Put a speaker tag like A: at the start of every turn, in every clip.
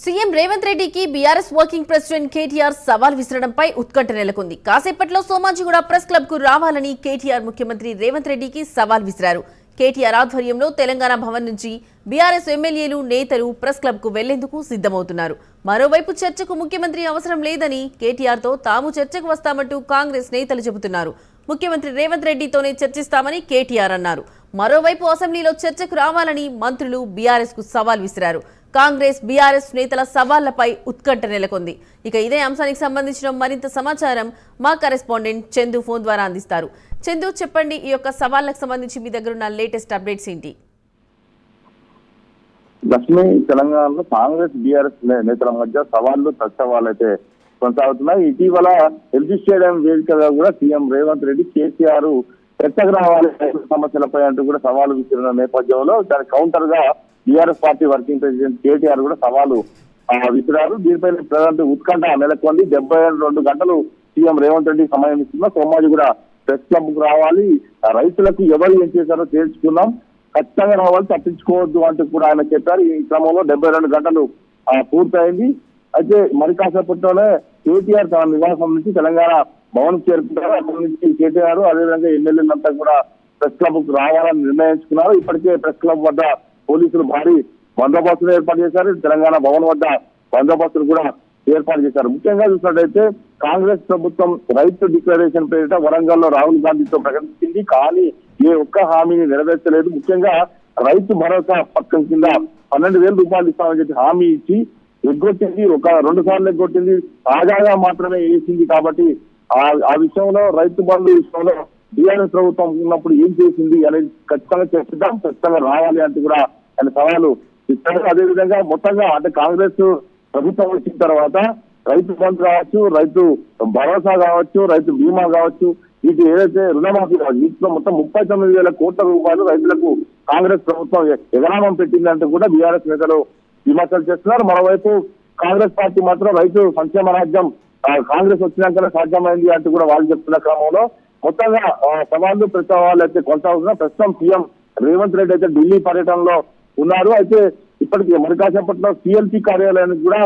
A: CM Revanth రెడ్డికి BRS working president KTR సవాల్ విసరడంపై ఉత్కంఠ నెలకొంది. కాసేపట్లో సోమాజిగూడ ప్రెస్ క్లబ్ కు రావాలని కేటీఆర్ ముఖ్యమంత్రి రేవంత్ రెడ్డికి సవాల్ విసిరారు. కేటీఆర్ ఆధ్వర్యంలో తెలంగాణ భవన్ నుంచి బీఆర్ఎస్ ఎమ్మెల్యేలు నేతలు ప్రెస్ క్లబ్ కు వెళ్లేందుకు సిద్ధమవుతున్నారు. మరోవైపు చర్చకు ముఖ్యమంత్రి అవసరం లేదని కేటీఆర్ తో తాము చర్చకు వస్తామంటూ కాంగ్రెస్ నేతలు చెబుతున్నారు. ముఖ్యమంత్రి రేవంత్ రెడ్డితోనే చర్చిస్తామని కేటీఆర్ అన్నారు. మరోవైపు అసెంబ్లీలో చర్చకు రావాలని మంత్రులు బీఆర్ఎస్ కు సవాల్ విసిరారు. కాంగ్రెస్ బీఆర్ఎస్ నేతల సవాళ్లపై ఉత్కంఠ నెలకొంది. ఇక ఇదే అంశానికి సంబంధించిన మరింత సమాచారం మా కరెస్పాండెంట్ చందు ఫోన్ ద్వారా అందిస్తారు. చందు, చెప్పండి, ఈ యొక్క సవాళ్లకు సంబంధించి మీ దగ్గర ఉన్న లేటెస్ట్ అప్డేట్స్ ఏంటి?
B: లక్ష్మి, తెలంగాణలో కాంగ్రెస్ బీఆర్ఎస్ నేతల మధ్య సవాళ్లు అయితే కొనసాగుతున్నాయి. ఇటీవల ఎల్బీ స్టేడియం వేదికగా కూడా సీఎం రేవంత్ రెడ్డి కేసీఆర్ చర్చకు రావాలి సమస్యలపై అంటూ కూడా సవాలు విసిరిన నేపథ్యంలో దానికి కౌంటర్ గా BRS party working president KTR కూడా సవాలు విసిరారు. దీనిపై ప్రధాన ఉత్కంఠ నెలకొంది. 72 గంటలు సీఎం రేవంత్ రెడ్డి సమయం ఇస్తున్నా సోమాజిగూడ ప్రెస్ క్లబ్ కు రావాలి, రైతులకు ఎవరు ఏం చేశారో తేల్చుకున్నాం, ఖచ్చితంగా రావాలి, తప్పించుకోవద్దు అంటూ కూడా ఆయన చెప్పారు. ఈ క్రమంలో 72 గంటలు పూర్తయింది. అయితే మరి కాసేపట్లోనే కేటీఆర్ తన నివాసం నుంచి తెలంగాణ భవన్ చేరుకుంటారు. అక్కడి నుంచి కేటీఆర్ అదేవిధంగా ఎమ్మెల్యేలంతా కూడా ప్రెస్ క్లబ్ కు రావాలని నిర్ణయించుకున్నారు. ఇప్పటికే ప్రెస్ క్లబ్ వద్ద పోలీసులు భారీ బందోబస్తులు ఏర్పాటు చేశారు. తెలంగాణ భవన్ వద్ద బందోబస్తులు కూడా ఏర్పాటు చేశారు. ముఖ్యంగా చూసినట్టయితే కాంగ్రెస్ ప్రభుత్వం రైతు డిక్లరేషన్ పేరిట వరంగల్ లో రాహుల్ గాంధీతో ప్రకటించింది. కానీ ఏ ఒక్క హామీని నెరవేర్చలేదు. ముఖ్యంగా రైతు భరోసా పథకం కింద 12,000 రూపాయలు ఇస్తామని చెప్పి హామీ ఇచ్చి ఎగ్గొట్టింది. 2 సార్లు ఎగ్గొట్టింది. తాజాగా మాత్రమే వేసింది. కాబట్టి ఆ విషయంలో రైతు బంధు విషయంలో బీఆర్ఎస్ ప్రభుత్వం ఉన్నప్పుడు ఏం చేసింది అనేది ఖచ్చితంగా చర్చిద్దాం, ఖచ్చితంగా రావాలి అంటూ కూడా ఆయన సవాలు ఇస్తారు. అదేవిధంగా మొత్తంగా అంటే కాంగ్రెస్ ప్రభుత్వం వచ్చిన తర్వాత రైతు బంధు కావచ్చు, రైతు భరోసా కావచ్చు, రైతు బీమా కావచ్చు, వీటి ఏదైతే రుణమాఫీ కావచ్చు, వీటిలో మొత్తం 39,000 కోట్ల రూపాయలు రైతులకు కాంగ్రెస్ ప్రభుత్వం ఎగరామం పెట్టిందంటూ కూడా బీఆర్ఎస్ నేతలు విమర్శలు చేస్తున్నారు. మరోవైపు కాంగ్రెస్ పార్టీ మాత్రం రైతు సంక్షేమ రాజ్యం కాంగ్రెస్ వచ్చినాకనే సాధ్యమైంది అంటూ కూడా వాళ్ళు చెప్తున్న క్రమంలో మొత్తంగా సవాళ్లు ప్రతిసవాళ్ళు అయితే కొనసాగుతున్నా. ప్రస్తుతం సీఎం రేవంత్ రెడ్డి అయితే ఢిల్లీ పర్యటనలో ఉన్నారు. అయితే ఇప్పటికీ మరి కాసేపట్లో సిఎల్పీ కార్యాలయానికి కూడా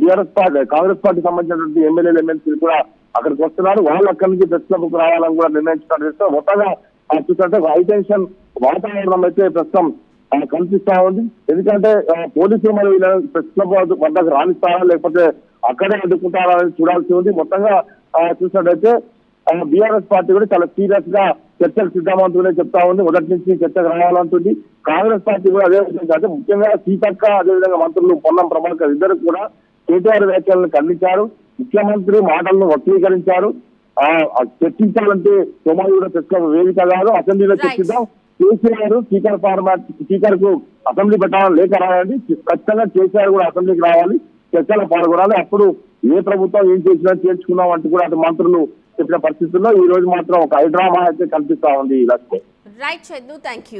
B: బీఆర్ఎస్ పార్టీ కాంగ్రెస్ పార్టీ సంబంధించినటువంటి ఎమ్మెల్యేలు ఎమ్మెల్సీలు కూడా అక్కడికి వస్తున్నారు. వాళ్ళు అక్కడి నుంచి ప్రెస్ క్లబ్ కు రావాలని కూడా నిర్ణయించుకున్నారు. మొత్తంగా చూస్తుంటే హై టెన్షన్ వాతావరణం అయితే ప్రస్తుతం కనిపిస్తా ఉంది. ఎందుకంటే పోలీసులు మరి ప్రెస్ క్లబ్ వద్దకు రాణిస్తారా లేకపోతే అక్కడే అడ్డుకుంటారా అనేది చూడాల్సి ఉంది. మొత్తంగా చూసినట్టయితే బీఆర్ఎస్ పార్టీ కూడా చాలా సీరియస్ గా చర్చలు సిద్ధమంటూనే చెప్తా ఉంది. మొదటి నుంచి చర్చకు రావాలంటుంది. కాంగ్రెస్ పార్టీ కూడా అదే విధంగా అంటే ముఖ్యంగా సీతక్క అదేవిధంగా మంత్రులు పొన్నం ప్రభాకర్ ఇద్దరు కూడా కేటీఆర్ వ్యాఖ్యలను ఖండించారు. ముఖ్యమంత్రి మాటలను వక్రీకరించారు. చర్చించాలంటే సోమాజిగూడ ప్రెస్ క్లబ్ వేదిక కాదు, అసెంబ్లీలో చర్చిద్దాం. కేసీఆర్ స్పీకర్ కు అసెంబ్లీ పెట్టాలని లేఖ రాయండి, ఖచ్చితంగా కేసీఆర్ కూడా అసెంబ్లీకి రావాలి, చర్చలో పాల్గొనాలి, అప్పుడు ఏ ప్రభుత్వం ఏం చేసినా చేర్చుకున్నాం అంటూ కూడా అటు మంత్రులు చెప్పిన పరిస్థితుల్లో ఈ రోజు మాత్రం ఒక హైడ్రామా అయితే కనిపిస్తా ఉంది.
A: Right Chandu, thank you.